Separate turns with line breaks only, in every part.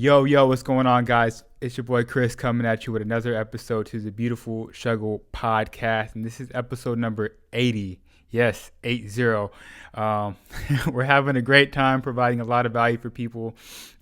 Yo, what's going on, guys? It's your boy Chris coming at you with another episode to the Beautiful Struggle podcast. And this is episode number 80. Yes, 80. We're having a great time providing a lot of value for people.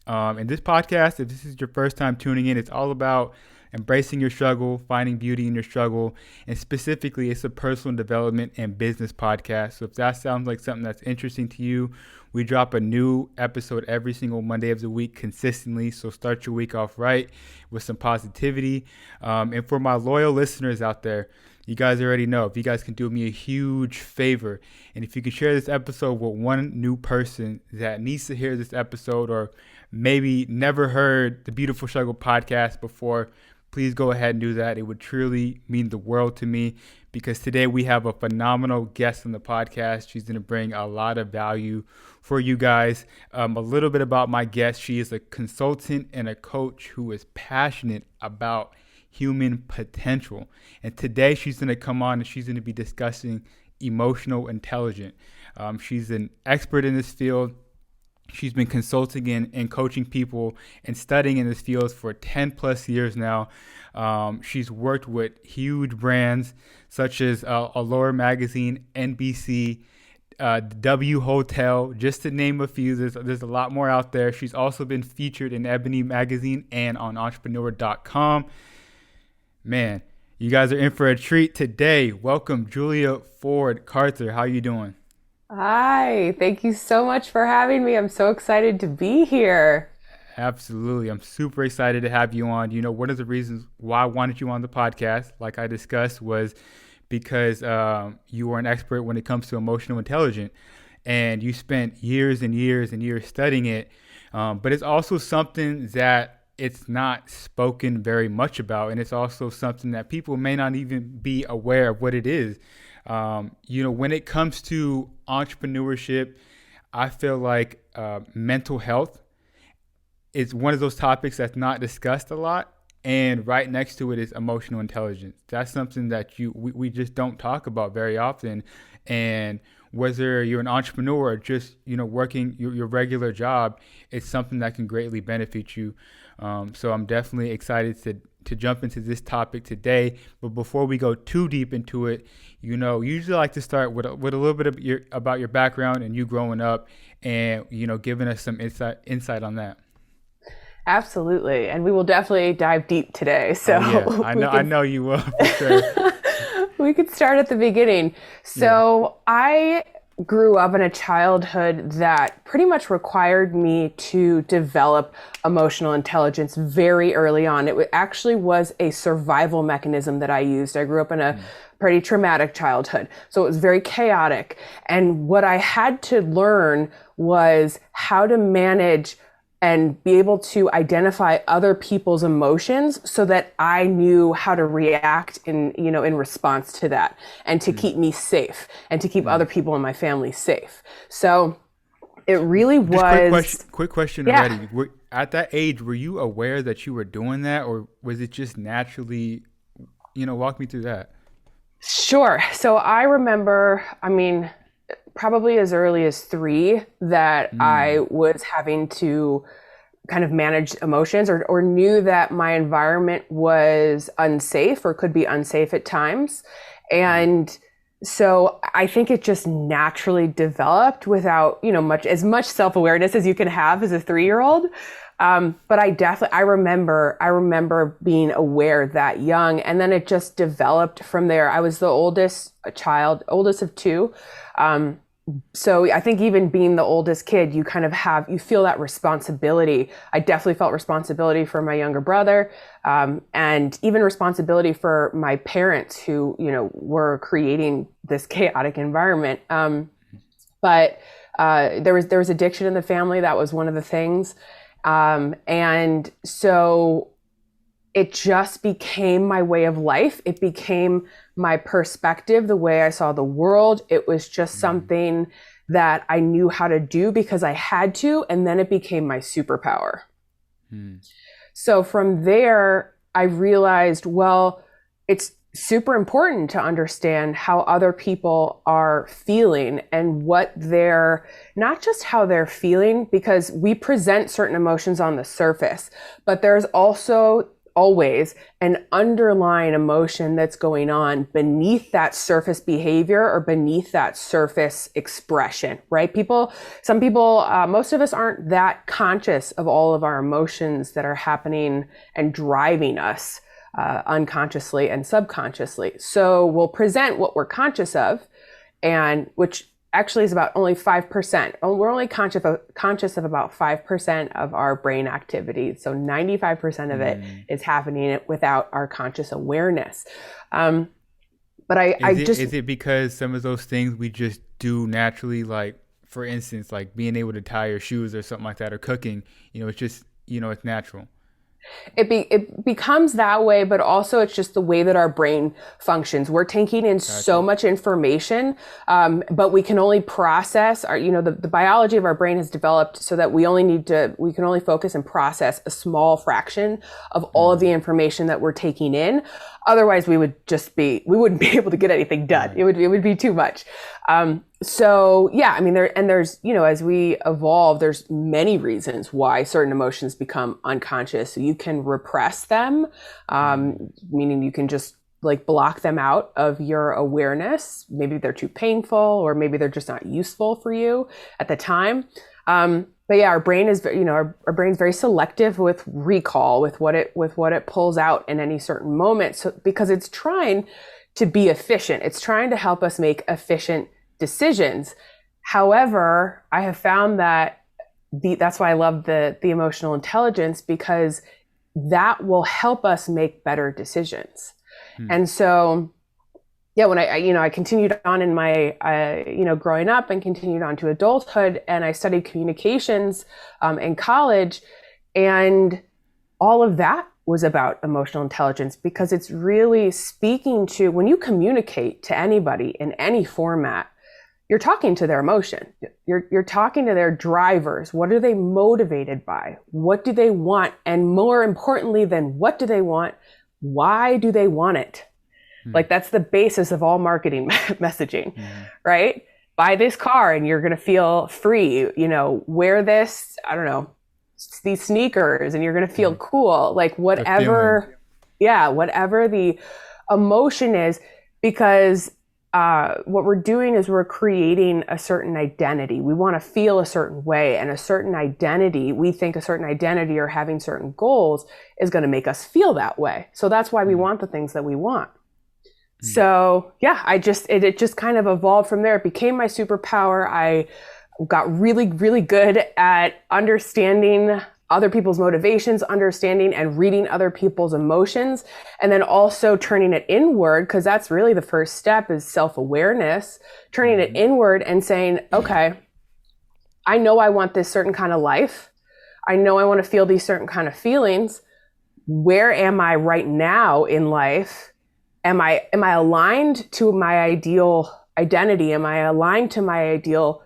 And this podcast, if this is your first time tuning in, it's all about embracing your struggle, finding beauty in your struggle, and specifically it's a personal development and business podcast. So if that sounds like something that's interesting to you, we drop a new episode every single Monday of the week consistently. So start your week off right with some positivity. And for my loyal listeners out there, you guys already know, if you guys can do me a huge favor, and if you can share this episode with one new person that needs to hear this episode or maybe never heard the Beautiful Struggle podcast before, please go ahead and do that. It would truly mean the world to me because today we have a phenomenal guest on the podcast. She's going to bring a lot of value for you guys. A little bit about my guest. She is a consultant and a coach who is passionate about human potential. And today she's going to come on and she's going to be discussing emotional intelligence. She's an expert in this field. She's been consulting and coaching people and studying in this field for 10 plus years now. She's worked with huge brands such as Allure Magazine, NBC, W Hotel, just to name a few. There's a lot more out there. She's also been featured in Ebony Magazine and on entrepreneur.com. Man, you guys are in for a treat today. Welcome, Julia Ford-Carther. How you doing?
Hi, thank you so much for having me. I'm so excited to be here.
Absolutely. I'm super excited to have you on. You know, one of the reasons why I wanted you on the podcast, like I discussed, was because you are an expert when it comes to emotional intelligence and you spent years and years and years studying it. But it's also something that it's not spoken very much about. And it's also something that people may not even be aware of what it is. When it comes to entrepreneurship, I feel like mental health is one of those topics that's not discussed a lot. And right next to it is emotional intelligence. That's something that we just don't talk about very often. And whether you're an entrepreneur or just, working your regular job, it's something that can greatly benefit you. So I'm definitely excited to jump into this topic today. But before we go too deep into it, usually like to start with a little bit of about your background and you growing up and, giving us some insight on that.
Absolutely. And we will definitely dive deep today. So
yeah, I know you will for sure.
We could start at the beginning. So I grew up in a childhood that pretty much required me to develop emotional intelligence very early on. It actually was a survival mechanism that I used. I grew up in a pretty traumatic childhood, so it was very chaotic. And what I had to learn was how to manage and be able to identify other people's emotions so that I knew how to react in response to that and to keep me safe and to keep other people in my family safe. So it really was.
Quick question already. At that age, were you aware that you were doing that or was it just naturally, walk me through that?
Sure. So I remember, probably as early as 3 that I was having to kind of manage emotions or knew that my environment was unsafe or could be unsafe at times. And so I think it just naturally developed without, as much self-awareness as you can have as a 3-year-old. But I remember being aware that young, and then it just developed from there. I was the oldest of 2. So I think even being the oldest kid, you feel that responsibility. I definitely felt responsibility for my younger brother, and even responsibility for my parents who, were creating this chaotic environment. But there was addiction in the family. That was one of the things. And so it just became my way of life. It became my perspective, the way I saw the world. It was just something that I knew how to do because I had to, and then it became my superpower. So from there, I realized, well, it's super important to understand how other people are feeling and what they're, not just how they're feeling, because we present certain emotions on the surface, but there's also always an underlying emotion that's going on beneath that surface behavior or beneath that surface expression, right? Some people, most of us aren't that conscious of all of our emotions that are happening and driving us unconsciously and subconsciously. So we'll present what we're conscious of, and which actually is about only 5%. We're only conscious of about 5% of our brain activity. So 95% of it is happening without our conscious awareness. But
is it because some of those things we just do naturally, like for instance, like being able to tie your shoes or something like that, or cooking, it's just, it's natural.
It becomes that way, but also it's just the way that our brain functions. We're taking in so much information, but we can only process the biology of our brain has developed so that we can only focus and process a small fraction of all of the information that we're taking in. Otherwise, we wouldn't be able to get anything done. It would be too much. So yeah, I mean, there's, as we evolve, there's many reasons why certain emotions become unconscious. So you can repress them, meaning you can just like block them out of your awareness. Maybe they're too painful, or maybe they're just not useful for you at the time. But yeah, our brain is, our brain's very selective with recall, with what it pulls out in any certain moment. So because it's trying to be efficient, it's trying to help us make efficient decisions. However, I have found that that's why I love the emotional intelligence, because that will help us make better decisions. And so, yeah, when I continued on in my, growing up and continued on to adulthood, and I studied communications in college, and all of that was about emotional intelligence, because it's really speaking to, when you communicate to anybody in any format, you're talking to their emotion. You're talking to their drivers. What are they motivated by? What do they want? And more importantly than what do they want, why do they want it? Like, that's the basis of all marketing messaging, right? Buy this car and you're going to feel free, wear this, I don't know, these sneakers and you're going to feel cool. Like whatever the emotion is, because what we're doing is we're creating a certain identity. We want to feel a certain way, and a certain identity, we think a certain identity or having certain goals is going to make us feel that way. So that's why we want the things that we want. So yeah, it just kind of evolved from there. It became my superpower. I got really, really good at understanding other people's motivations, understanding and reading other people's emotions, and then also turning it inward, because that's really the first step, is self-awareness, turning it inward and saying, okay, I know I want this certain kind of life. I know I want to feel these certain kind of feelings. Where am I right now in life? Am I aligned to my ideal identity? Am I aligned to my ideal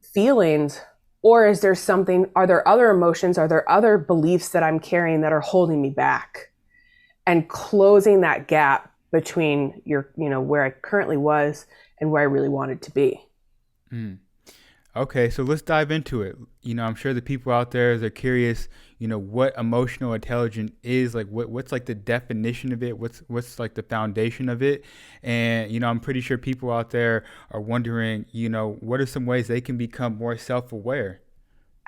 feelings? Or are there other emotions? Are there other beliefs that I'm carrying that are holding me back? And closing that gap between where I currently was and where I really wanted to be.
Okay, so let's dive into it. I'm sure the people out there, they're curious, what emotional intelligence is, like what's like the definition of it, what's like the foundation of it. And, I'm pretty sure people out there are wondering, what are some ways they can become more self-aware?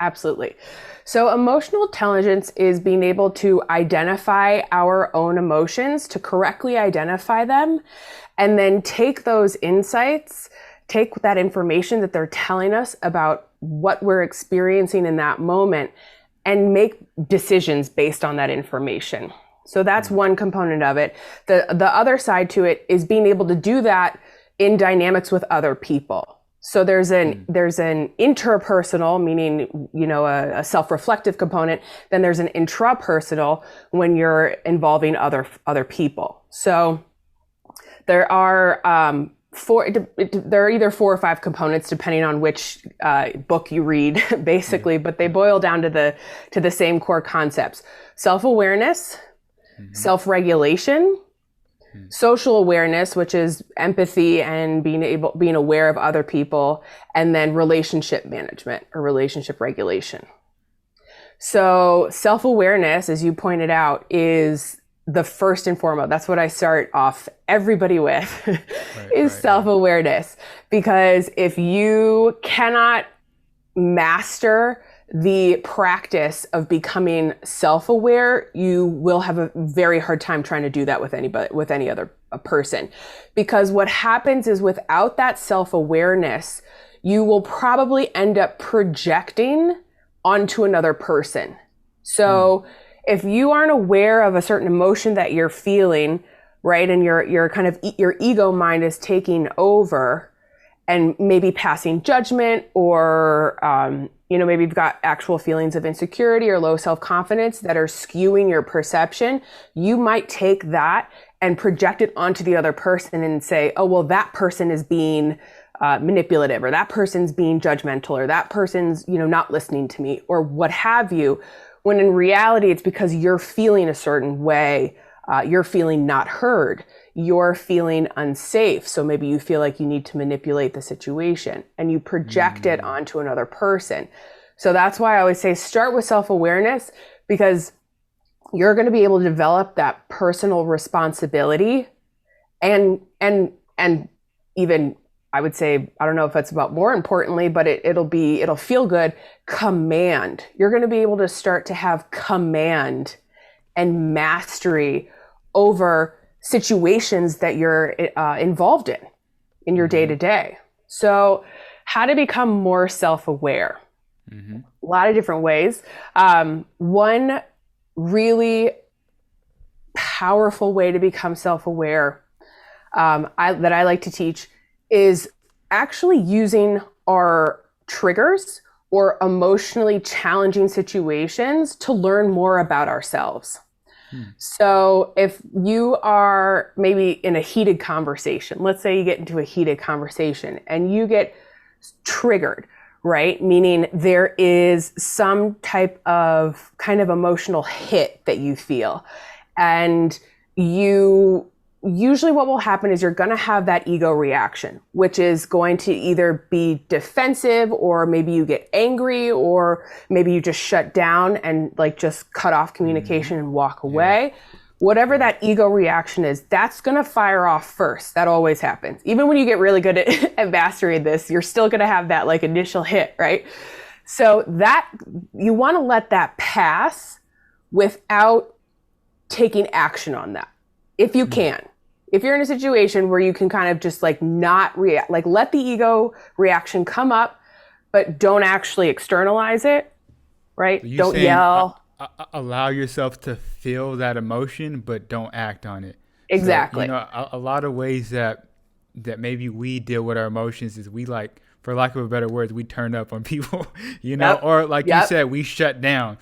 Absolutely. So emotional intelligence is being able to identify our own emotions, to correctly identify them, and then take those insights, take that information that they're telling us about what we're experiencing in that moment, and make decisions based on that information. So that's one component of it. The other side to it is being able to do that in dynamics with other people. So there's an interpersonal, meaning, a self-reflective component. Then there's an intrapersonal, when you're involving other people. So there are there are either 4 or 5 components depending on which book you read, basically, but they boil down to the same core concepts: self-awareness, self-regulation, social awareness, which is empathy and being aware of other people, and then relationship management or relationship regulation. So self-awareness, as you pointed out, is the first and foremost. That's what I start off everybody with is self-awareness. Because if you cannot master the practice of becoming self-aware, you will have a very hard time trying to do that with any other person. Because what happens is without that self-awareness, you will probably end up projecting onto another person. So if you aren't aware of a certain emotion that you're feeling, right, and your kind of your ego mind is taking over and maybe passing judgment, or maybe you've got actual feelings of insecurity or low self-confidence that are skewing your perception, you might take that and project it onto the other person and say, oh, well, that person is being manipulative, or that person's being judgmental, or that person's, not listening to me, or what have you. When in reality, it's because you're feeling a certain way. You're feeling not heard. You're feeling unsafe. So maybe you feel like you need to manipulate the situation and you project it onto another person. So that's why I always say start with self-awareness, because you're going to be able to develop that personal responsibility and even, I would say, I don't know if that's about more importantly, but it'll feel good. Command. You're going to be able to start to have command and mastery over situations that you're involved in your day to day. So how to become more self-aware? A lot of different ways. One really powerful way to become self-aware that I like to teach is actually using our triggers or emotionally challenging situations to learn more about ourselves. So if you are maybe in a heated conversation, let's say you get into a heated conversation and you get triggered, right? Meaning there is some type of kind of emotional hit that you feel, and usually what will happen is you're going to have that ego reaction, which is going to either be defensive, or maybe you get angry, or maybe you just shut down and just cut off communication and walk away. Whatever that ego reaction is, that's going to fire off first. That always happens. Even when you get really good at mastering this, you're still going to have that initial hit, right? So that you want to let that pass without taking action on that, if you can. If you're in a situation where you can kind of just not react, let the ego reaction come up, but don't actually externalize it, right?
So
don't yell.
Allow yourself to feel that emotion, but don't act on it.
Exactly.
So, a lot of ways that maybe we deal with our emotions is we for lack of a better word, we turn up on people, or you said, we shut down.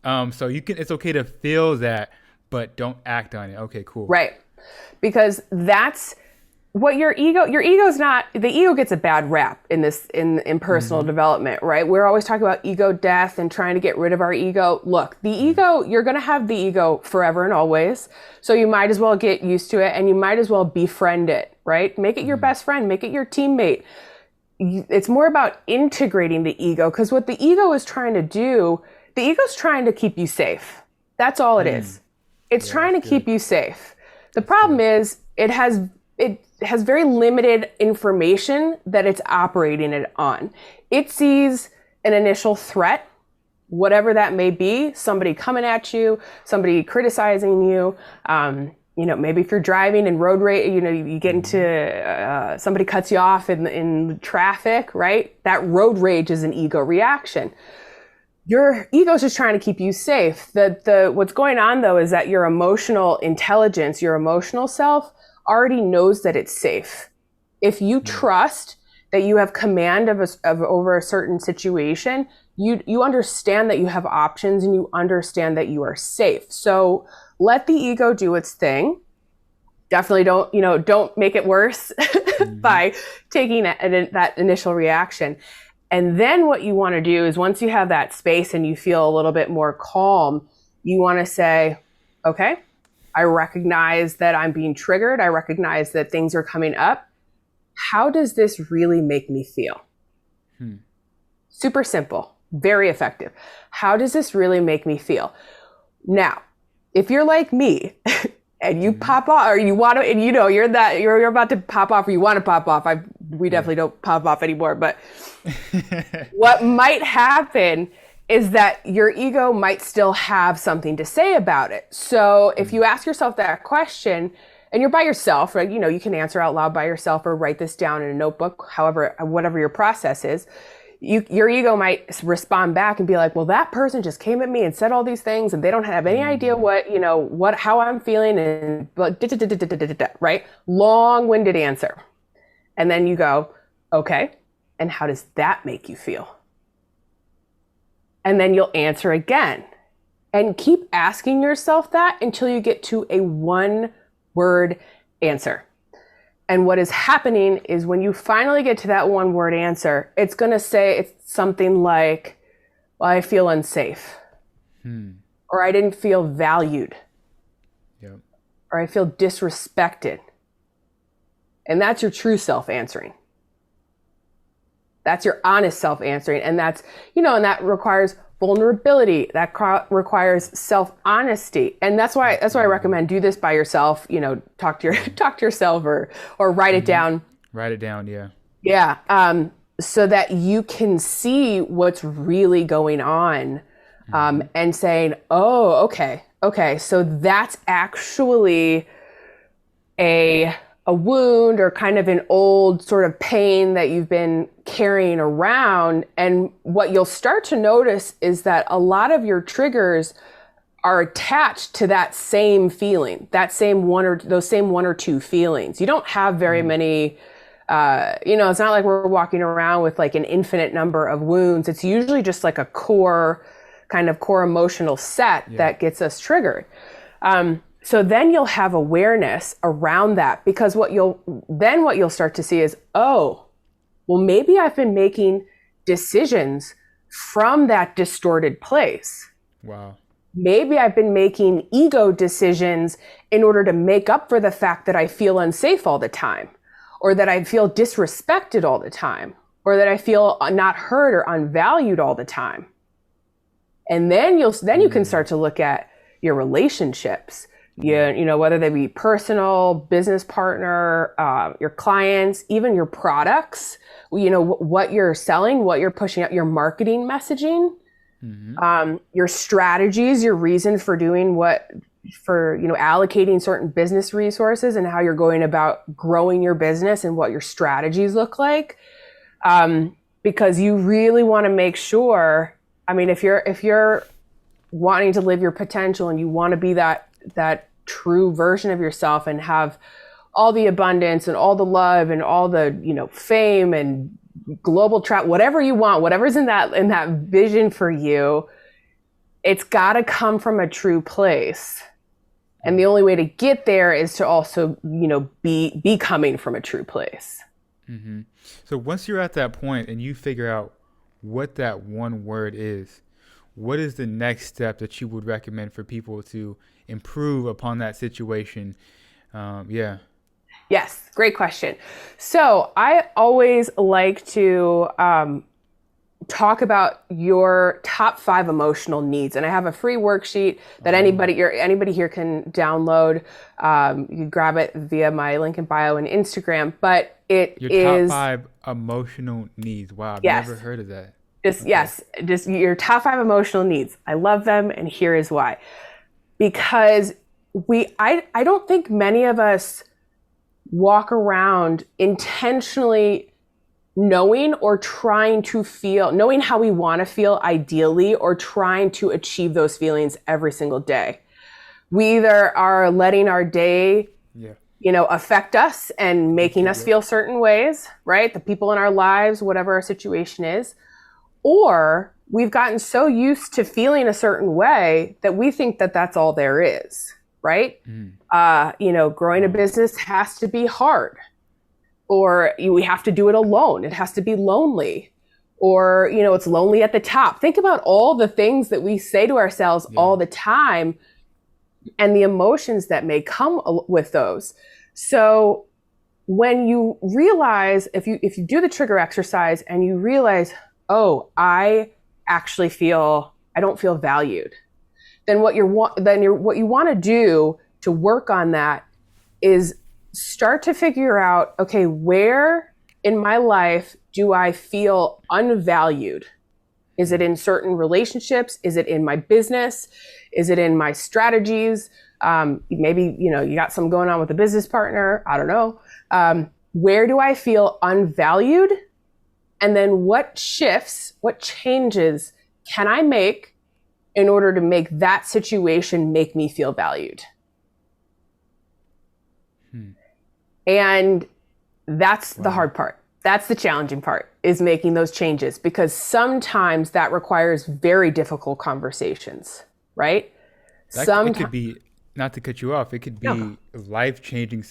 So it's okay to feel that, but don't act on it. Okay, cool.
Right. Because that's what your ego's not, the ego gets a bad rap in personal development, right? We're always talking about ego death and trying to get rid of our ego. Look, the ego, you're going to have the ego forever and always. So you might as well get used to it, and you might as well befriend it, right? Make it your best friend, make it your teammate. It's more about integrating the ego, because what the ego is trying to do, the ego's trying to keep you safe. That's all it is. It's trying to keep you safe. The problem is it has very limited information that it's operating it on. It sees an initial threat, whatever that may be, somebody coming at you, somebody criticizing you. Maybe if you're driving and road rage, you get into somebody cuts you off in traffic, right? That road rage is an ego reaction. Your ego's just trying to keep you safe. What's going on though is that your emotional intelligence, your emotional self already knows that it's safe. If you trust that you have command of over a certain situation, you understand that you have options, and you understand that you are safe. So let the ego do its thing. Definitely don't make it worse by taking that initial reaction. And then what you want to do is, once you have that space and you feel a little bit more calm, you want to say, okay, I recognize that I'm being triggered. I recognize that things are coming up. How does this really make me feel? Super simple, very effective. How does this really make me feel? Now, if you're like me and you pop off, or you want to, and you're about to pop off, or you want to pop off. We definitely don't pop off anymore, but what might happen is that your ego might still have something to say about it. So if you ask yourself that question and you're by yourself, right, you can answer out loud by yourself or write this down in a notebook, whatever your process is, your ego might respond back and be like, well, that person just came at me and said all these things and they don't have any idea how I'm feeling, and right? Long-winded answer. And then you go, okay, and how does that make you feel? And then you'll answer again and keep asking yourself that until you get to a one-word answer. And what is happening is when you finally get to that one-word answer, it's going to say it's something like, well, I feel unsafe, or I didn't feel valued, or I feel disrespected. And that's your true self answering. That's your honest self answering. And that's, and that requires vulnerability. That requires self-honesty. And that's why I recommend do this by yourself, talk to yourself or write it down.
Write it down. Yeah.
Yeah. So that you can see what's really going on, and saying, oh, okay. So that's actually a wound or kind of an old sort of pain that you've been carrying around. And what you'll start to notice is that a lot of your triggers are attached to that same feeling, those same one or two feelings. You don't have very many, it's not like we're walking around with like an infinite number of wounds. It's usually just like a core emotional set that gets us triggered. So then you'll have awareness around that, because what you'll start to see is, oh, well, maybe I've been making decisions from that distorted place.
Wow.
Maybe I've been making ego decisions in order to make up for the fact that I feel unsafe all the time, or that I feel disrespected all the time, or that I feel not heard or unvalued all the time. And then you can start to look at your relationships. Whether they be personal, business partner, your clients, even your products, what you're selling, what you're pushing out, your marketing messaging, your strategies, your reason for doing allocating certain business resources, and how you're going about growing your business and what your strategies look like. Because you really want to make sure, if you're wanting to live your potential and you want to be that true version of yourself and have all the abundance and all the love and all the, fame and global travel, whatever you want, whatever's in that vision for you, it's got to come from a true place. And the only way to get there is to also, be coming from a true place.
Mm-hmm. So once you're at that point and you figure out what that one word is, what is the next step that you would recommend for people to improve upon that situation?
Yes, great question. So I always like to talk about your top 5 emotional needs, and I have a free worksheet that anybody here can download. You can grab it via my link in bio and Instagram. But
your top 5 emotional needs. Wow, I've never heard of that. Just your top 5 emotional needs. I love them, and here is why. Because I don't think many of us walk around intentionally knowing or trying to feel, knowing how we want to feel ideally, or trying to achieve those feelings every single day. We either are letting our day, affect us and making us feel certain ways, right? The people in our lives, whatever our situation is, or we've gotten so used to feeling a certain way that we think that that's all there is, right? Growing a business has to be hard, or we have to do it alone. It has to be lonely, or, it's lonely at the top. Think about all the things that we say to ourselves all the time
and the emotions that may come with those. So when you realize, if you do the trigger exercise and you realize, oh, I don't feel valued, then what you want to do to work on that is start to figure out, okay, where in my life do I feel unvalued? Is it in certain relationships? Is it in my business? Is it in my strategies? Maybe, you got something going on with a business partner. I don't know. Where do I feel unvalued? And then what changes can I make in order to make that situation make me feel valued? And that's the hard part. That's the challenging part, is making those changes, because sometimes that requires very difficult conversations, right?
It could be, not to cut you off, it could be life-changing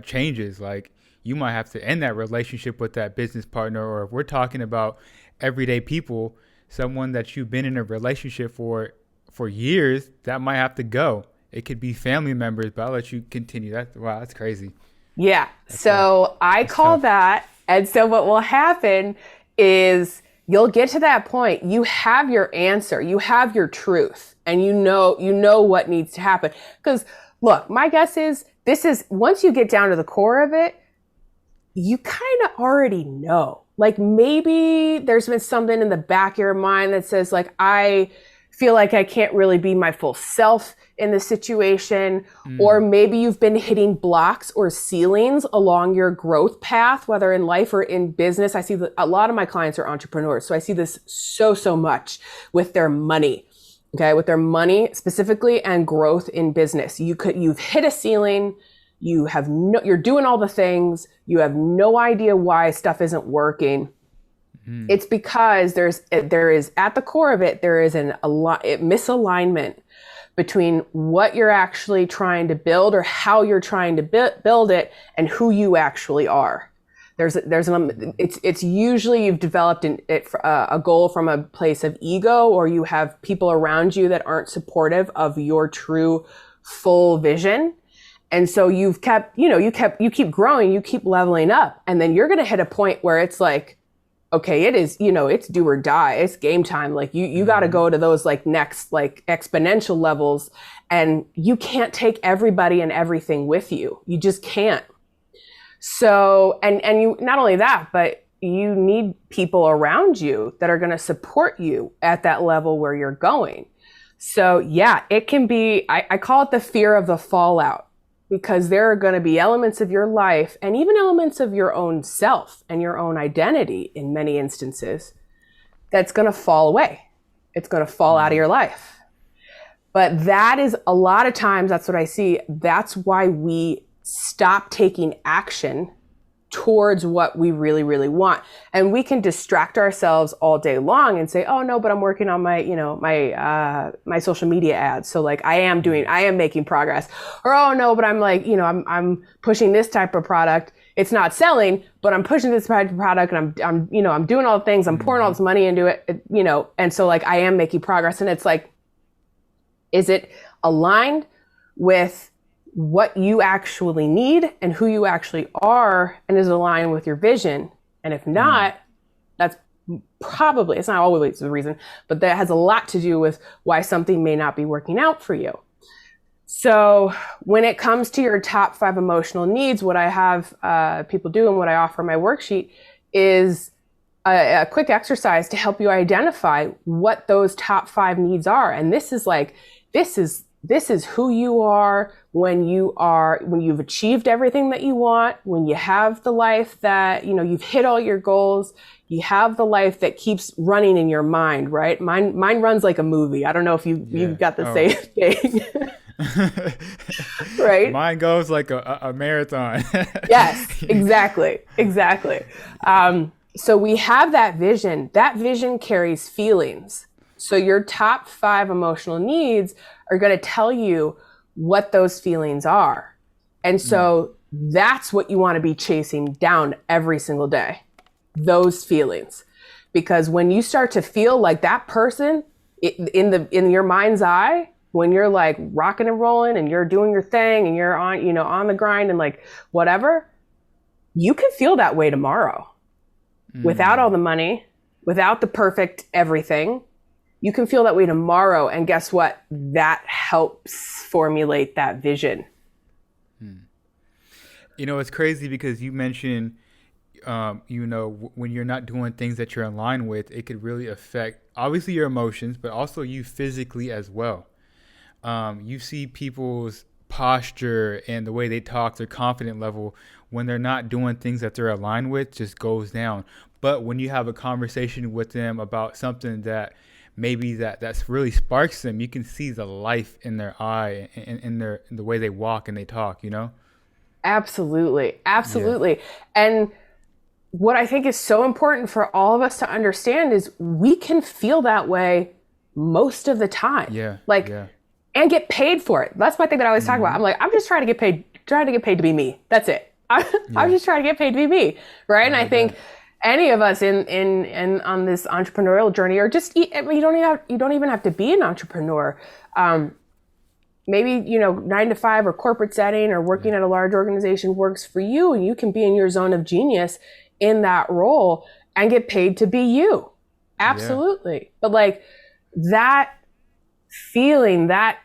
changes. Like, you might have to end that relationship with that business partner, or if we're talking about everyday people, someone that you've been in a relationship for years, that might have to go. It could be family members, but I'll let you continue. That's crazy.
Yeah. So I call that. And so what will happen is you'll get to that point. You have your answer. You have your truth, and you know what needs to happen. Because look, my guess is once you get down to the core of it, you kind of already know. Like, maybe there's been something in the back of your mind that says, like, I feel like I can't really be my full self in this situation. Or maybe you've been hitting blocks or ceilings along your growth path, whether in life or in business. I see that a lot of my clients are entrepreneurs. So I see this so much with their money. Okay. With their money specifically, and growth in business. You've hit a ceiling. You're doing all the things. You have no idea why stuff isn't working. It's because there is at the core of it, there is a misalignment between what you're actually trying to build, or how you're trying to build it, and who you actually are. It's usually you've developed a goal from a place of ego, or you have people around you that aren't supportive of your true full vision. And so you keep growing, you keep leveling up, and then you're going to hit a point where it's like, okay, it's do or die. It's game time. Like, you got to go to those next exponential levels, and you can't take everybody and everything with you. You just can't. So, and you, not only that, but you need people around you that are going to support you at that level where you're going. So yeah, it can be, I call it the fear of the fallout. Because there are going to be elements of your life, and even elements of your own self and your own identity in many instances, that's going to fall away. It's going to fall out of your life. But that is, a lot of times, that's what I see. That's why we stop taking action towards what we really, really want. And we can distract ourselves all day long and say, oh no, but I'm working on my, my social media ads. So I am making progress. Or, oh no, but I'm I'm pushing this type of product. It's not selling, but I'm pushing this type of product, and I'm doing all the things. I'm pouring all this money into it, and so I am making progress. And it's is it aligned with what you actually need and who you actually are, and is aligned with your vision? And if not, that's probably, it's not always the reason, but that has a lot to do with why something may not be working out for you. So when it comes to your top 5 emotional needs, what I have people do, and what I offer in my worksheet, is a quick exercise to help you identify what those top 5 needs are. And this is who you are when you've achieved everything that you want, when you have the life that, you've hit all your goals, you have the life that keeps running in your mind, right? Mine runs like a movie. I don't know if you've got the same thing. Right?
Mine goes like a marathon.
Yes, exactly. So we have that vision. That vision carries feelings. So your top 5 emotional needs are going to tell you what those feelings are. And so that's what you want to be chasing down every single day, those feelings. Because when you start to feel like that person in your mind's eye, when you're like rocking and rolling and you're doing your thing and you're on, on the grind and like whatever, you can feel that way tomorrow without all the money, without the perfect everything. You can feel that way tomorrow. And guess what? That helps formulate that vision.
It's crazy because you mentioned, when you're not doing things that you're in line with, it could really affect obviously your emotions, but also you physically as well. You see people's posture and the way they talk, their confidence level, when they're not doing things that they're aligned with, just goes down. But when you have a conversation with them about something that maybe that's really sparks them, you can see the life in their eye and in the way they walk and they talk,
Absolutely. Absolutely. Yeah. And what I think is so important for all of us to understand is we can feel that way most of the time.
Yeah.
And get paid for it. That's my thing that I always talk about. I'm like, I'm just trying to get paid to be me. That's it. I'm just trying to get paid to be me. Right. And I think any of us in on this entrepreneurial journey, or just, you don't even have to be an entrepreneur. Maybe, 9 to 5 or corporate setting or working at a large organization works for you, and you can be in your zone of genius in that role and get paid to be you. Absolutely. Yeah. But like that feeling, that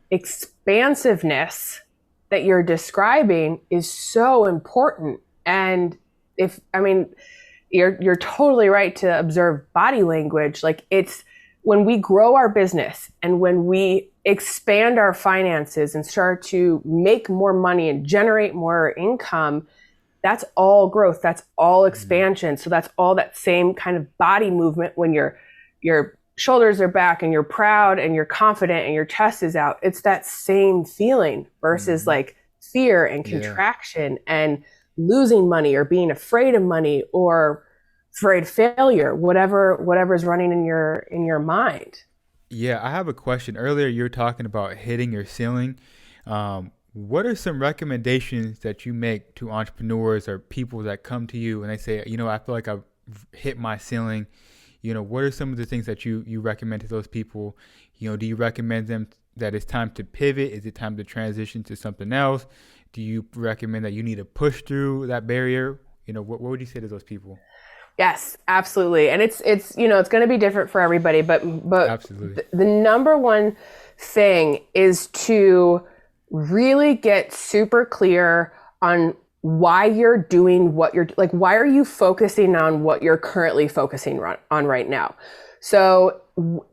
expansiveness that you're describing is so important. And you're totally right to observe body language. Like it's when we grow our business and when we expand our finances and start to make more money and generate more income, that's all growth. That's all expansion. So that's all that same kind of body movement when your shoulders are back and you're proud and you're confident and your chest is out. It's that same feeling versus like fear and contraction and losing money or being afraid of money or afraid of failure, whatever is running in your mind.
Yeah, I have a question. Earlier, you were talking about hitting your ceiling. What are some recommendations that you make to entrepreneurs or people that come to you and they say, I feel like I've hit my ceiling? What are some of the things that you recommend to those people? Do you recommend them that it's time to pivot? Is it time to transition to something else? Do you recommend that you need to push through that barrier? What would you say to those people?
Yes, absolutely. And it's it's going to be different for everybody, but
absolutely.
The number one thing is to really get super clear on why you're doing what you're like. Why are you focusing on what you're currently focusing on right now? So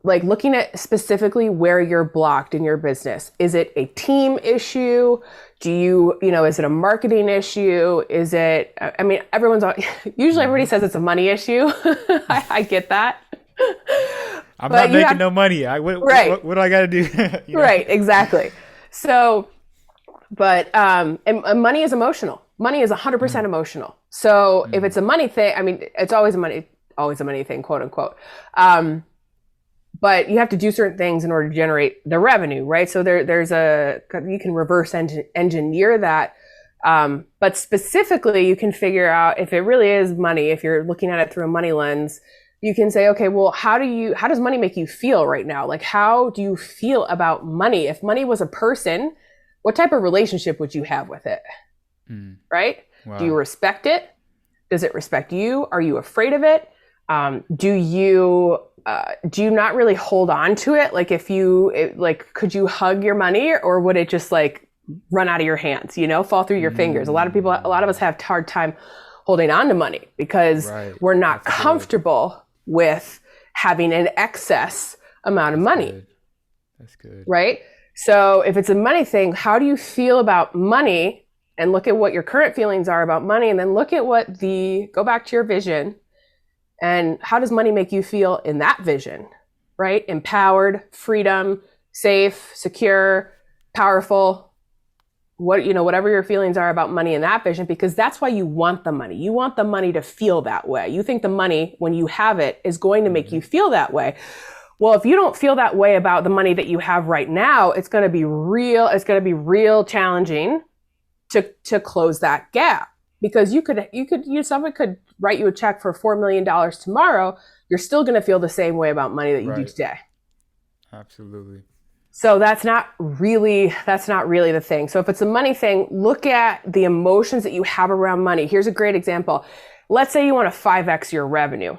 like looking at specifically where you're blocked in your business. Is it a team issue? Is it a marketing issue? Is it, usually everybody says it's a money issue. I get that.
I'm not making no money. What do I got to do?
Right, exactly. So, but, and money is emotional. Money is 100% emotional. So if it's a money thing, it's always a money thing, quote unquote. But you have to do certain things in order to generate the revenue, right? So you can reverse engineer that. But specifically, you can figure out if it really is money, if you're looking at it through a money lens, you can say, okay, well, how does money make you feel right now? Like, how do you feel about money? If money was a person, what type of relationship would you have with it? Right? Wow. Do you respect it? Does it respect you? Are you afraid of it? Do you not really hold on to it? Like could you hug your money, or would it just like run out of your hands, fall through your fingers? A lot of us have hard time holding on to money because we're not comfortable with having an excess amount of money.
That's good.
Right? So if it's a money thing, how do you feel about money? And look at what your current feelings are about money, and then look at go back to your vision. And how does money make you feel in that vision, right? Empowered, freedom, safe, secure, powerful, whatever your feelings are about money in that vision, because that's why you want the money. You want the money to feel that way. You think the money, when you have it, is going to make you feel that way. Well, if you don't feel that way about the money that you have right now, it's going to be real challenging to close that gap. Because someone could write you a check for $4 million tomorrow. You're still going to feel the same way about money that you do today.
Absolutely.
So that's not really the thing. So if it's a money thing, look at the emotions that you have around money. Here's a great example. Let's say you want to 5x your revenue.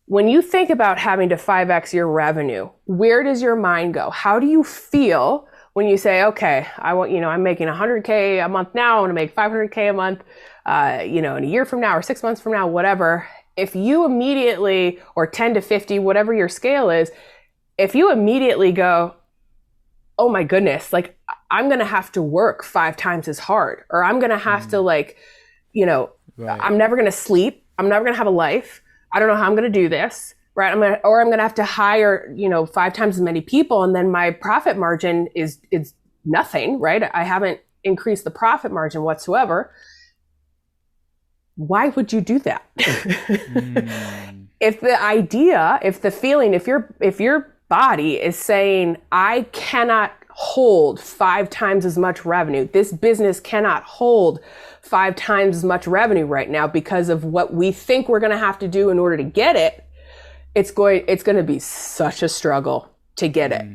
When you think about having to 5x your revenue, where does your mind go? How do you feel when you say, okay, I'm making 100K a month now, I want to make 500K a month, in a year from now or 6 months from now, whatever. If you immediately, or 10 to 50, whatever your scale is, if you immediately go, oh my goodness, like I'm going to have to work 5 times as hard, or I'm going to have to right. I'm never going to sleep. I'm never going to have a life. I don't know how I'm going to do this, right? I'm going to have to hire, 5 times as many people. And then my profit margin is nothing, right? I haven't increased the profit margin whatsoever. Why would you do that? If the feeling, if your body is saying, I cannot hold 5 times as much revenue. This business cannot hold 5 times as much revenue right now because of what we think we're going to have to do in order to get it. It's going to be such a struggle to get it.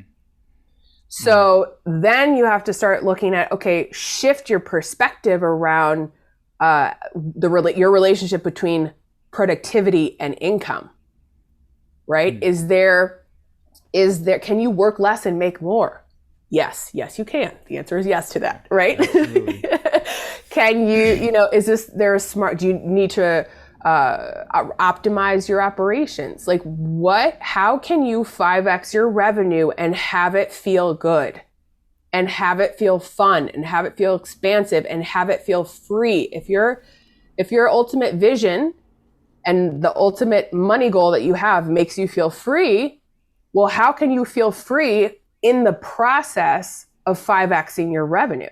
So then you have to start looking at, okay, shift your perspective around your relationship between productivity and income, right? Can you work less and make more? Yes, you can. The answer is yes to that, right? Can you, do you need to optimize your operations? Like how can you 5x your revenue and have it feel good and have it feel fun and have it feel expansive and have it feel free? If your ultimate vision and the ultimate money goal that you have makes you feel free, well, how can you feel free in the process of 5xing your revenue?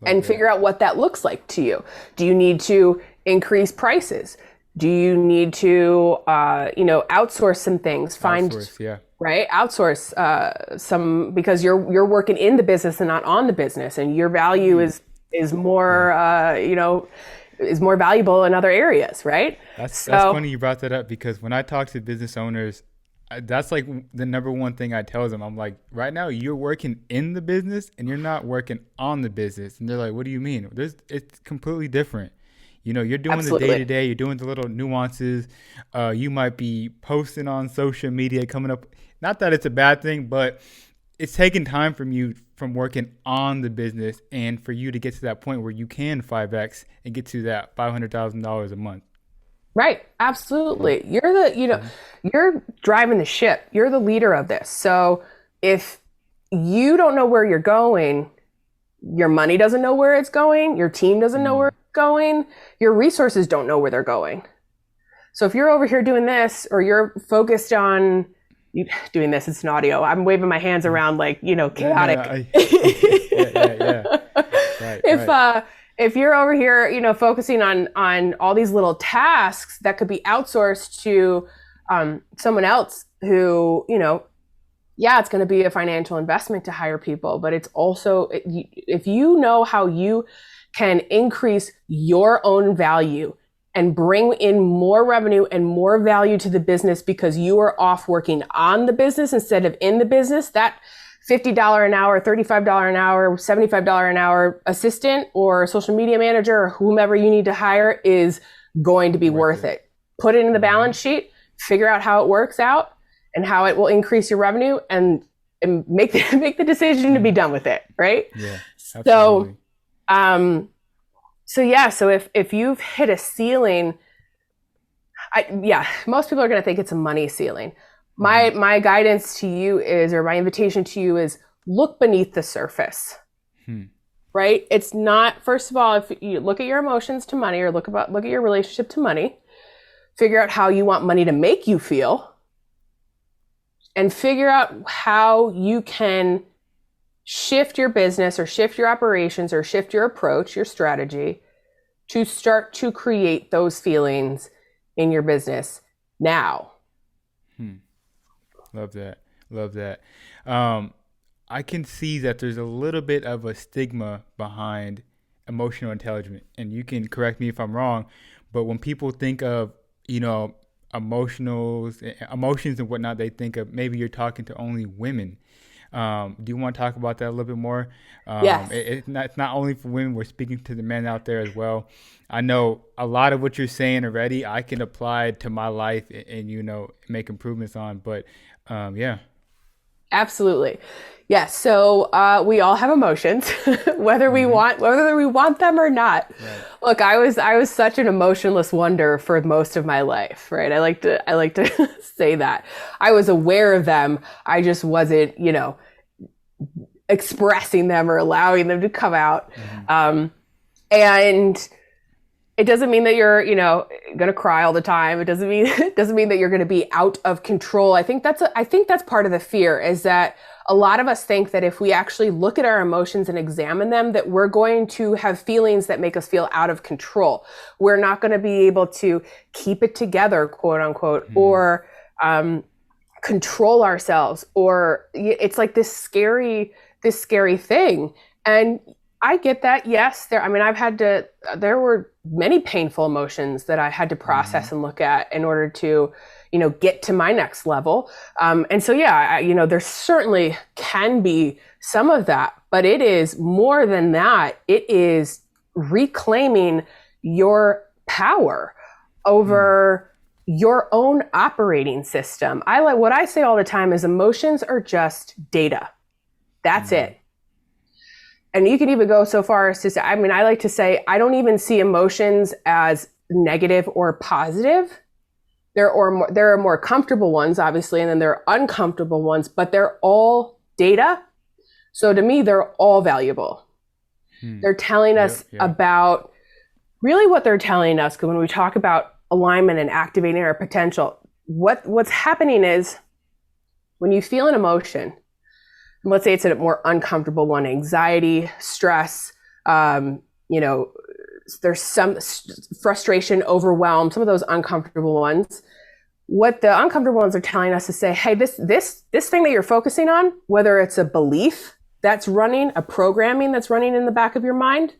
And figure out what that looks like to you. Do you need to increase prices? Do you need to, outsource some things? Outsource some, because you're working in the business and not on the business, and your value is more, is more valuable in other areas, right?
That's funny you brought that up, because when I talk to business owners, that's like the number one thing I tell them. I'm like, right now you're working in the business and you're not working on the business. And they're like, what do you mean? It's completely different. You're doing
Absolutely.
the day-to-day, you're doing the little nuances. You might be posting on social media, coming up. Not that it's a bad thing, but it's taking time from you from working on the business and for you to get to that point where you can 5X and get to that $500,000 a month.
Right. Absolutely. You're driving the ship. You're the leader of this. So if you don't know where you're going, your money doesn't know where it's going, your team doesn't know where it's going, your resources don't know where they're going. So if you're over here doing this, or you're focused on doing this, it's an audio. I'm waving my hands around like, chaotic. Right. If you're over here, focusing on all these little tasks that could be outsourced to someone else who, it's going to be a financial investment to hire people, but it's also, if you know how you can increase your own value and bring in more revenue and more value to the business because you are off working on the business instead of in the business, that $50 an hour, $35 an hour, $75 an hour assistant or social media manager or whomever you need to hire is going to be worth it. Put it in the balance sheet, figure out how it works out and how it will increase your revenue, and make the decision to be done with it, right?
Yeah, absolutely.
So if you've hit a ceiling, most people are going to think it's a money ceiling. My guidance to you is, or my invitation to you is, look beneath the surface, right? It's not, first of all, if you look at your emotions to money, or look at your relationship to money, figure out how you want money to make you feel, and figure out how you can shift your business or shift your operations or shift your approach, your strategy to start to create those feelings in your business now.
Love that. I can see that there's a little bit of a stigma behind emotional intelligence, and you can correct me if I'm wrong, but when people think of, emotions and whatnot, they think of maybe you're talking to only women. Do you want to talk about that a little bit more?
Yes.
It's not only for women. We're speaking to the men out there as well. I know a lot of what you're saying already, I can apply to my life and make improvements on. But yeah.
Absolutely. Yes. So we all have emotions, whether we want them or not.
Right.
Look, I was such an emotionless wonder for most of my life, right? I like to say that. I was aware of them. I just wasn't, expressing them or allowing them to come out. And it doesn't mean that you're, going to cry all the time. It doesn't mean that you're going to be out of control. I think that's part of the fear, is that a lot of us think that if we actually look at our emotions and examine them, that we're going to have feelings that make us feel out of control. We're not going to be able to keep it together, quote unquote, or control ourselves, or it's like this scary thing. And I get that. Yes, there were many painful emotions that I had to process and look at in order to, get to my next level. And so, yeah, there certainly can be some of that, but it is more than that. It is reclaiming your power over your own operating system. What I say all the time is emotions are just data. That's it. And you can even go so far as to say, I like to say, I don't even see emotions as negative or positive. There are more comfortable ones, obviously, and then there are uncomfortable ones, but they're all data. So to me, they're all valuable. They're telling us about really what they're telling us. Because when we talk about alignment and activating our potential, what's happening is when you feel an emotion, let's say it's a more uncomfortable one, anxiety, stress, there's some frustration, overwhelm, some of those uncomfortable ones. What the uncomfortable ones are telling us to say, hey, this thing that you're focusing on, whether it's a belief that's running, a programming that's running in the back of your mind,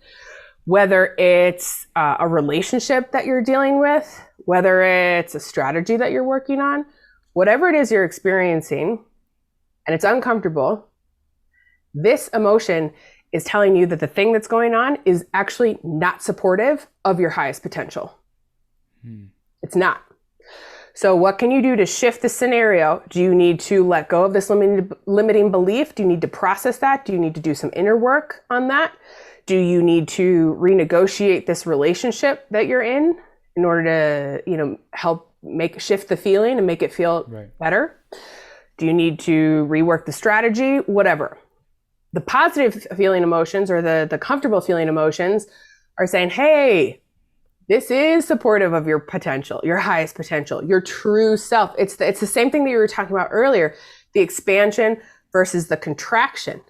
whether it's a relationship that you're dealing with, whether it's a strategy that you're working on, whatever it is you're experiencing, and it's uncomfortable, this emotion is telling you that the thing that's going on is actually not supportive of your highest potential. It's not. So what can you do to shift the scenario? Do you need to let go of this limiting belief? Do you need to process that? Do you need to do some inner work on that? Do you need to renegotiate this relationship that you're in order to, help shift the feeling and make it feel better? Do you need to rework the strategy? Whatever. The positive feeling emotions, or the comfortable feeling emotions, are saying, hey, this is supportive of your potential, your highest potential, your true self. It's the same thing that you were talking about earlier, the expansion versus the contraction.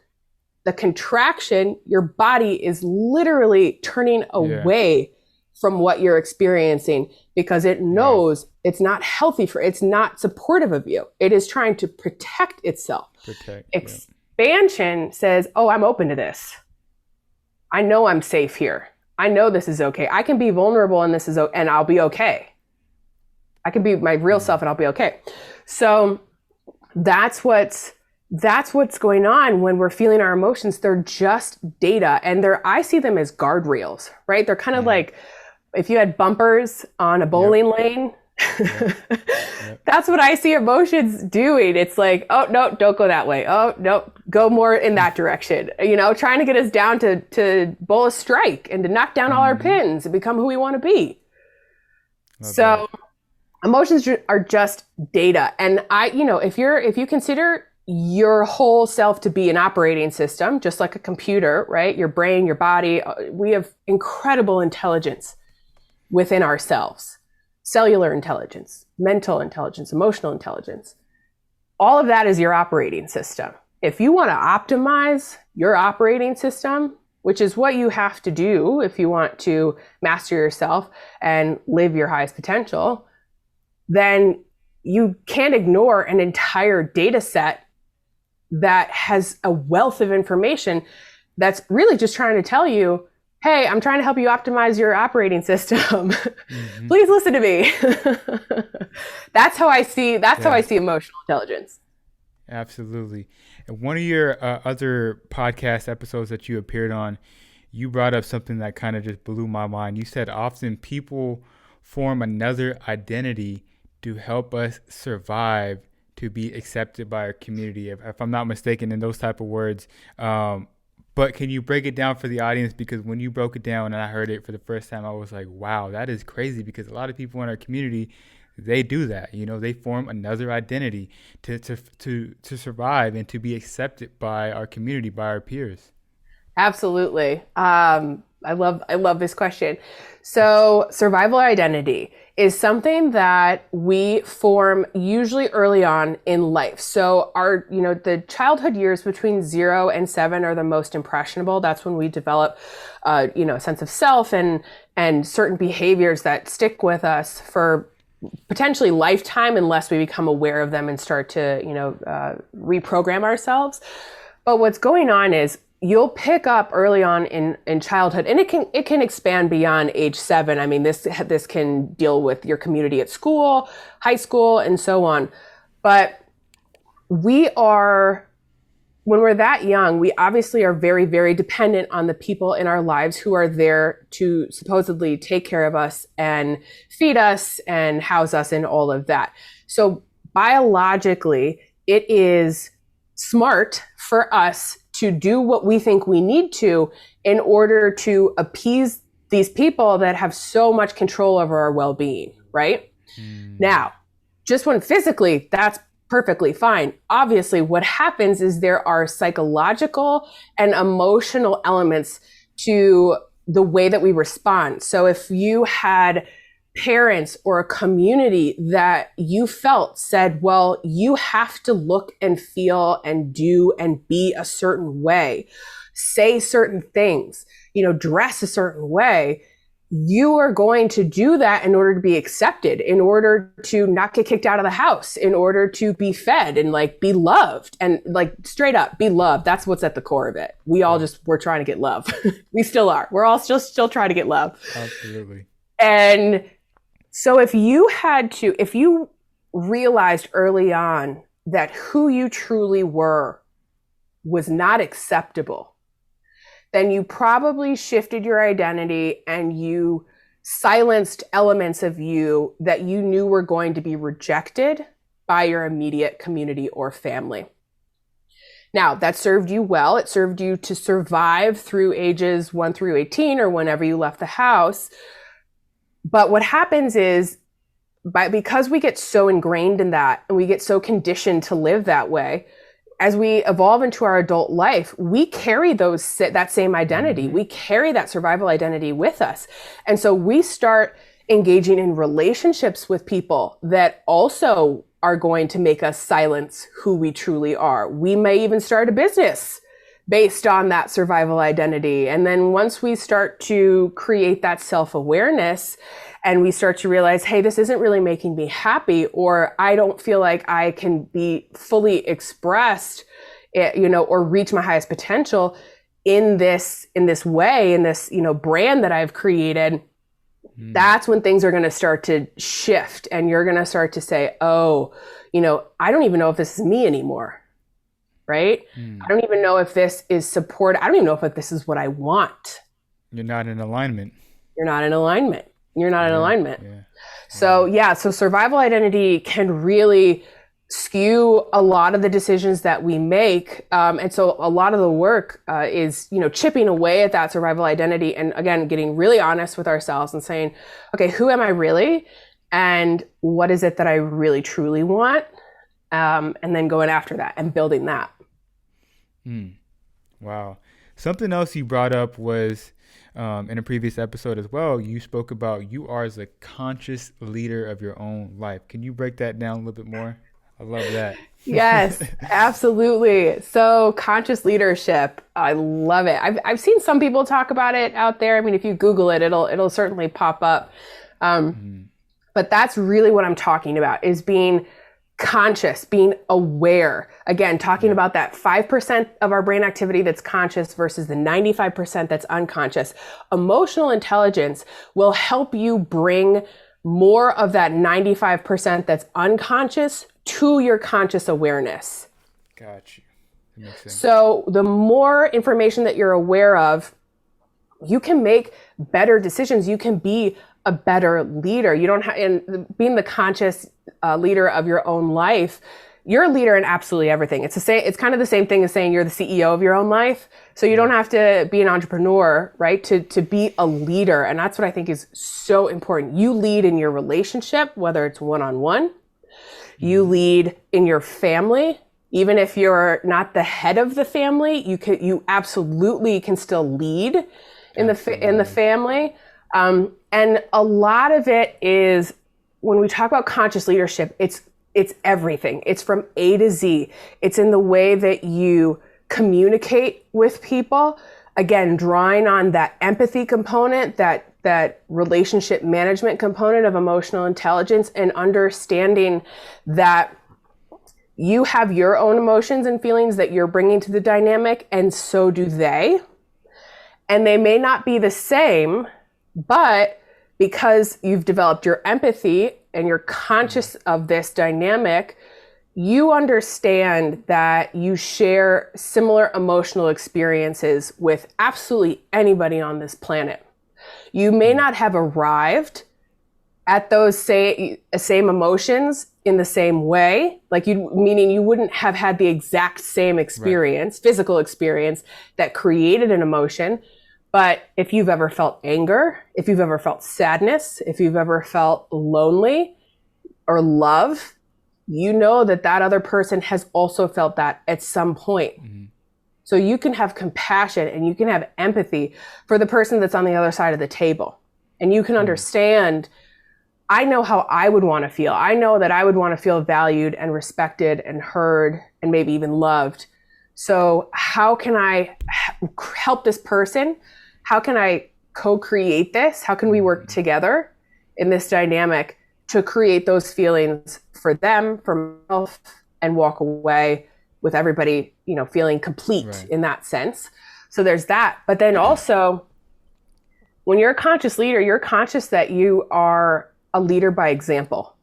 The contraction, your body is literally turning away from what you're experiencing because it knows it's not healthy it's not supportive of you. It is trying to protect itself. Expansion says, oh, I'm open to this. I know I'm safe here. I know this is okay. I can be vulnerable and and I'll be okay. I can be my real self and I'll be okay. So that's what's going on when we're feeling our emotions. They're just data, and I see them as guardrails, right? They're kind of like if you had bumpers on a bowling lane. That's what I see emotions doing. It's like, oh no, don't go that way. Oh no, go more in that direction. Trying to get us down to bowl a strike and to knock down all our pins and become who we want to be. Emotions are just data. And if you consider your whole self to be an operating system, just like a computer, right? Your brain, your body, we have incredible intelligence within ourselves. Cellular intelligence, mental intelligence, emotional intelligence. All of that is your operating system. If you want to optimize your operating system, which is what you have to do if you want to master yourself and live your highest potential, then you can't ignore an entire data set that has a wealth of information that's really just trying to tell you hey, I'm trying to help you optimize your operating system. Please listen to me. That's how I see emotional intelligence.
Absolutely. And one of your other podcast episodes that you appeared on, you brought up something that kind of just blew my mind. You said often people form another identity to help us survive, to be accepted by our community, if I'm not mistaken in those type of words. But can you break it down for the audience? Because when you broke it down and I heard it for the first time, I was like, wow, that is crazy, because a lot of people in our community, they do that. They form another identity to survive and to be accepted by our community, by our peers.
Absolutely. I love this question. So survival identity is something that we form usually early on in life. So the childhood years between 0 and 7 are the most impressionable. That's when we develop, a sense of self and certain behaviors that stick with us for potentially lifetime, unless we become aware of them and start to, reprogram ourselves. But what's going on is you'll pick up early on in childhood, and it can expand beyond age 7. I mean, this can deal with your community at school, high school, and so on. But when we're that young, we obviously are very, very dependent on the people in our lives who are there to supposedly take care of us and feed us and house us and all of that. So biologically, it is smart for us to do what we think we need to in order to appease these people that have so much control over our well-being, right? Now, just when physically, that's perfectly fine. Obviously, what happens is there are psychological and emotional elements to the way that we respond. So if you had parents or a community that you felt said, well, you have to look and feel and do and be a certain way, say certain things, dress a certain way, you are going to do that in order to be accepted, in order to not get kicked out of the house, in order to be fed and be loved and straight up be loved. That's what's at the core of it. We're trying to get love. We still are. We're all still trying to get love.
Absolutely.
And so if you realized early on that who you truly were was not acceptable, then you probably shifted your identity and you silenced elements of you that you knew were going to be rejected by your immediate community or family. Now, that served you well. It served you to survive through ages 1 through 18 or whenever you left the house. But what happens is, because we get so ingrained in that and we get so conditioned to live that way, as we evolve into our adult life, we carry that same identity. We carry that survival identity with us. And so we start engaging in relationships with people that also are going to make us silence who we truly are. We may even start a business based on that survival identity. And then once we start to create that self-awareness and we start to realize, hey, this isn't really making me happy, or I don't feel like I can be fully expressed, or reach my highest potential in this way, in this, brand that I've created, that's when things are going to start to shift. And you're going to start to say, oh, I don't even know if this is me anymore. Right? I don't even know if this is support. I don't even know if this is what I want.
You're not in alignment.
You're not in alignment. Yeah. So survival identity can really skew a lot of the decisions that we make. And so a lot of the work is, chipping away at that survival identity. And again, getting really honest with ourselves and saying, okay, who am I really? And what is it that I really truly want? And then going after that and building that.
Wow. Something else you brought up was in a previous episode as well, you spoke about you are as a conscious leader of your own life. Can you break that down a little bit more? I love that.
Yes, absolutely. So conscious leadership, I love it. I've seen some people talk about it out there. I mean, if you Google it, it'll certainly pop up. But that's really what I'm talking about, is being conscious, being aware. Again, talking about that 5% of our brain activity that's conscious versus the 95% that's unconscious. Emotional intelligence will help you bring more of that 95% that's unconscious to your conscious awareness.
Got you. That makes sense.
So the more information that you're aware of, you can make better decisions. You can be a better leader. You don't have, and being the conscious leader of your own life, you're a leader in absolutely everything. It's the same. It's kind of the same thing as saying you're the CEO of your own life. So you don't have to be an entrepreneur, right? To be a leader. And that's what I think is so important. You lead in your relationship, whether it's one-on-one. You lead in your family. Even if you're not the head of the family, you absolutely can still lead in the family. And a lot of it is, when we talk about conscious leadership, it's everything. It's from A to Z. It's in the way that you communicate with people. Again, drawing on that empathy component, that relationship management component of emotional intelligence, and understanding that you have your own emotions and feelings that you're bringing to the dynamic, and so do they. And they may not be the same, but because you've developed your empathy and you're conscious of this dynamic, you understand that you share similar emotional experiences with absolutely anybody on this planet. You may not have arrived at those same emotions in the same way, meaning you wouldn't have had the exact same experience, right, physical experience that created an emotion. But if you've ever felt anger, if you've ever felt sadness, if you've ever felt lonely or love, you know that other person has also felt that at some point. Mm-hmm. So you can have compassion and you can have empathy for the person that's on the other side of the table. And you can understand, I know how I would want to feel. I know that I would want to feel valued and respected and heard and maybe even loved. So how can I help this person? How can I co-create this? How can we work together in this dynamic to create those feelings for them, for myself, and walk away with everybody, feeling complete in that sense. So there's that. But then also, when you're a conscious leader, you're conscious that you are a leader by example.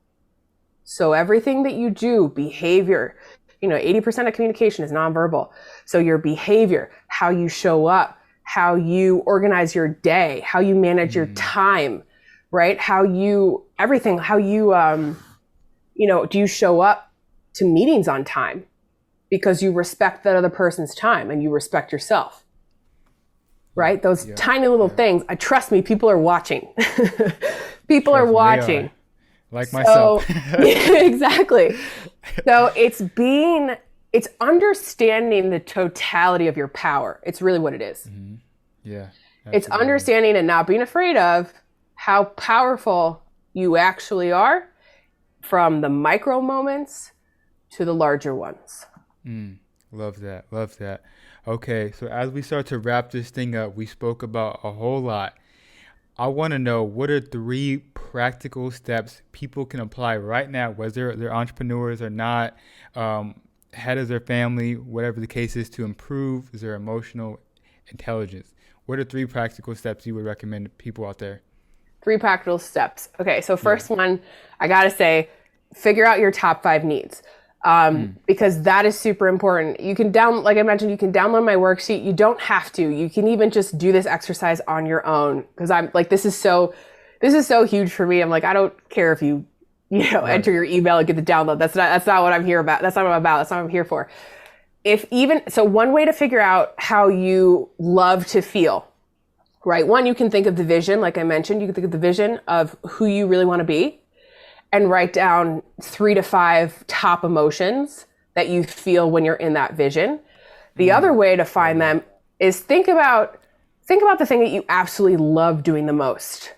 So everything that you do, behavior, 80% of communication is nonverbal. So your behavior, how you show up, how you organize your day, how you manage your time, right? Do you show up to meetings on time because you respect that other person's time and you respect yourself, right? Those tiny little things. Trust me, people are watching. People are watching.
Like myself.
Exactly. So it's understanding the totality of your power. It's really what it is.
Mm-hmm. Yeah.
Absolutely. It's understanding and not being afraid of how powerful you actually are, from the micro moments to the larger ones.
Love that. Okay, so as we start to wrap this thing up, we spoke about a whole lot. I want to know, what are 3 practical steps people can apply right now, whether they're entrepreneurs or not, head of their family, whatever the case is, to improve their emotional intelligence? What are 3 practical steps you would recommend to people out there?
3 practical steps. Okay, so first one, I got to say, figure out your top 5 needs. Because that is super important. You can like I mentioned, you can download my worksheet. You don't have to. You can even just do this exercise on your own. Because I'm like, this is so huge for me. I'm like, I don't care if you enter your email and get the download. That's not what I'm here about. That's not what I'm about. That's not what I'm here for. So one way to figure out how you love to feel, right? One, you can think of the vision. Like I mentioned, you can think of the vision of who you really want to be, and write down 3 to 5 top emotions that you feel when you're in that vision. The other way to find them is think about the thing that you absolutely love doing the most,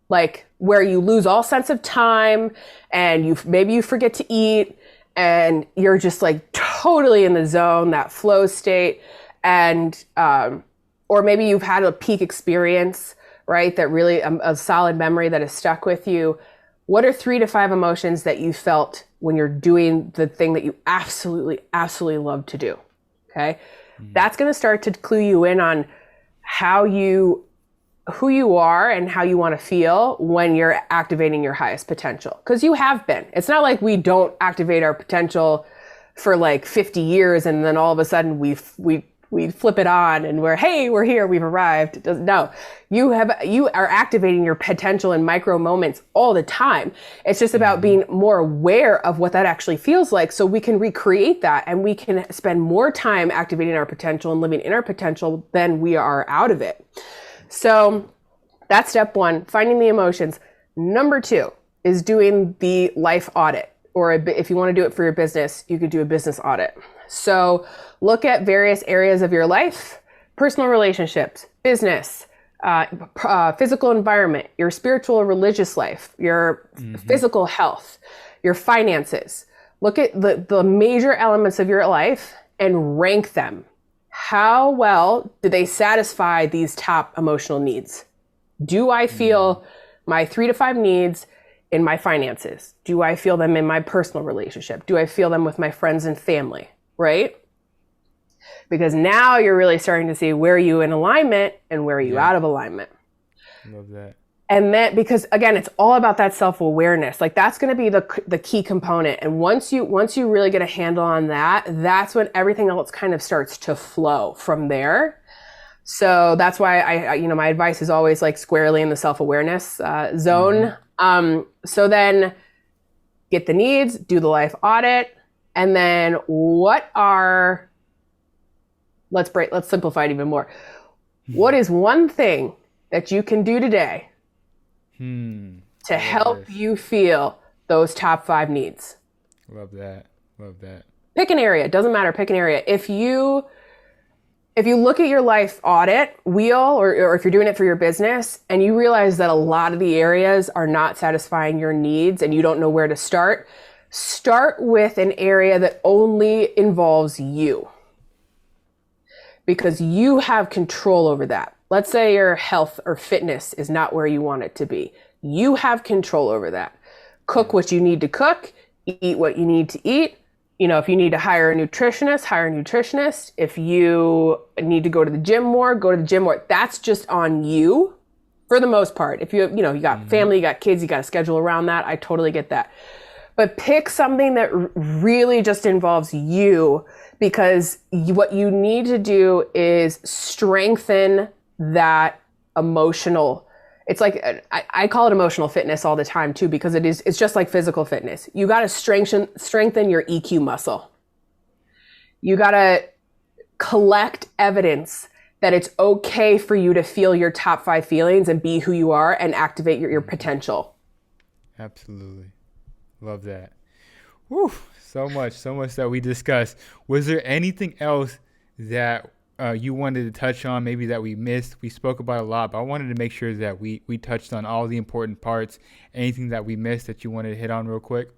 like where you lose all sense of time and maybe you forget to eat and you're just like totally in the zone, that flow state. And, or maybe you've had a peak experience, right? That really, a solid memory that has stuck with you. What are 3 to 5 emotions that you felt when you're doing the thing that you absolutely, absolutely love to do. Okay. That's going to start to clue you in on who you are and how you want to feel when you're activating your highest potential. Because you have been. It's not like we don't activate our potential for like 50 years and then all of a sudden we flip it on and we're here, we've arrived. No, you are activating your potential in micro moments all the time. It's just about being more aware of what that actually feels like so we can recreate that and we can spend more time activating our potential and living in our potential than we are out of it. So that's step one, finding the emotions. Number two is doing the life audit, or if you want to do it for your business, you could do a business audit. So look at various areas of your life, personal relationships, business, physical environment, your spiritual or religious life, your physical health, your finances. Look at the major elements of your life and rank them. How well do they satisfy these top emotional needs? Do I feel my 3 to 5 needs in my finances? Do I feel them in my personal relationship? Do I feel them with my friends and family? Right? Because now you're really starting to see where are you in alignment and where are you out of alignment.
Love that.
And then, because again, it's all about that self-awareness. Like that's going to be the key component. And once you really get a handle on that, that's when everything else kind of starts to flow from there. So that's why I my advice is always like squarely in the self-awareness zone. So then get the needs, do the life audit. And then let's simplify it even more. What is one thing that you can do today to help you feel those top 5 needs?
Love that.
Pick an area. It doesn't matter. Pick an area. If you look at your life audit wheel or if you're doing it for your business and you realize that a lot of the areas are not satisfying your needs and you don't know where to start with an area that only involves you. Because you have control over that. Let's say your health or fitness is not where you want it to be. You have control over that. Cook what you need to cook, eat what you need to eat. If you need to hire a nutritionist, hire a nutritionist. If you need to go to the gym more, go to the gym more. That's just on you for the most part. If you have, you got family, you got kids, you got a schedule around that. I totally get that. But pick something that really just involves you, because what you need to do is strengthen that emotional. It's like, I call it emotional fitness all the time too, because it's just like physical fitness. You got to strengthen your EQ muscle. You got to collect evidence that it's okay for you to feel your top 5 feelings and be who you are and activate your potential.
Absolutely. Love that. Whew, so much that we discussed. Was there anything else that you wanted to touch on, maybe that we missed? We spoke about a lot, but I wanted to make sure that we touched on all the important parts. Anything that we missed that you wanted to hit on real quick?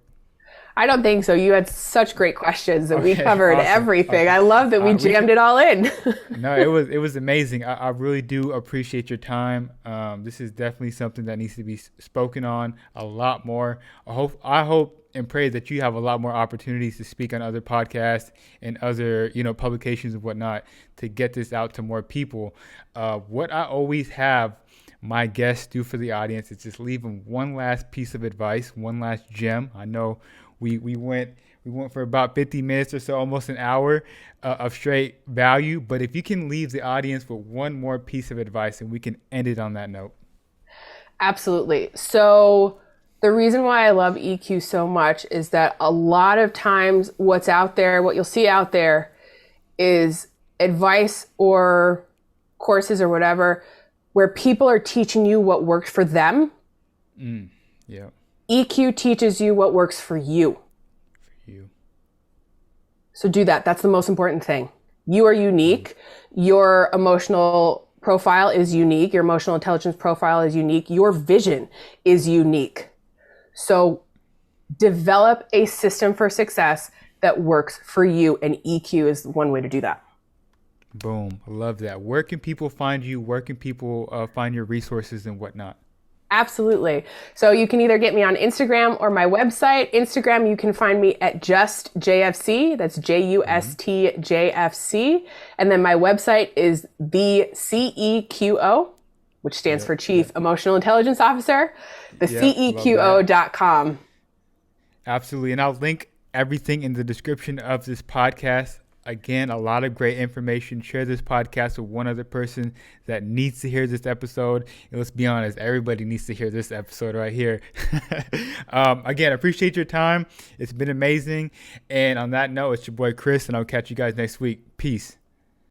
I don't think so. You had such great questions and we covered everything. Awesome. I love that we jammed it all in.
No, it was amazing. I really do appreciate your time. This is definitely something that needs to be spoken on a lot more. I hope and pray that you have a lot more opportunities to speak on other podcasts and other, publications and whatnot to get this out to more people. What I always have my guests do for the audience is just leave them one last piece of advice, one last gem. I know we went for about 50 minutes or so, almost an hour of straight value. But if you can leave the audience with one more piece of advice, and we can end it on that note.
Absolutely. So the reason why I love EQ so much is that a lot of times what you'll see out there is advice or courses or whatever, where people are teaching you what works for them.
Yeah.
EQ teaches you what works for you. So do that. That's the most important thing. You are unique. Your emotional profile is unique. Your emotional intelligence profile is unique. Your vision is unique. So develop a system for success that works for you, and EQ is one way to do that.
Boom. I love that. Where can people find you? Where can people find your resources and whatnot?
Absolutely. So you can either get me on Instagram or my website. Instagram, you can find me at just JFC. That's JUST JFC. And then my website is the CEQO, which stands for Chief Emotional Intelligence Officer, the CEQO.com.
Absolutely. And I'll link everything in the description of this podcast. Again, a lot of great information. Share this podcast with one other person that needs to hear this episode. And let's be honest, everybody needs to hear this episode right here. Again, I appreciate your time. It's been amazing. And on that note, it's your boy Chris, and I'll catch you guys next week. Peace.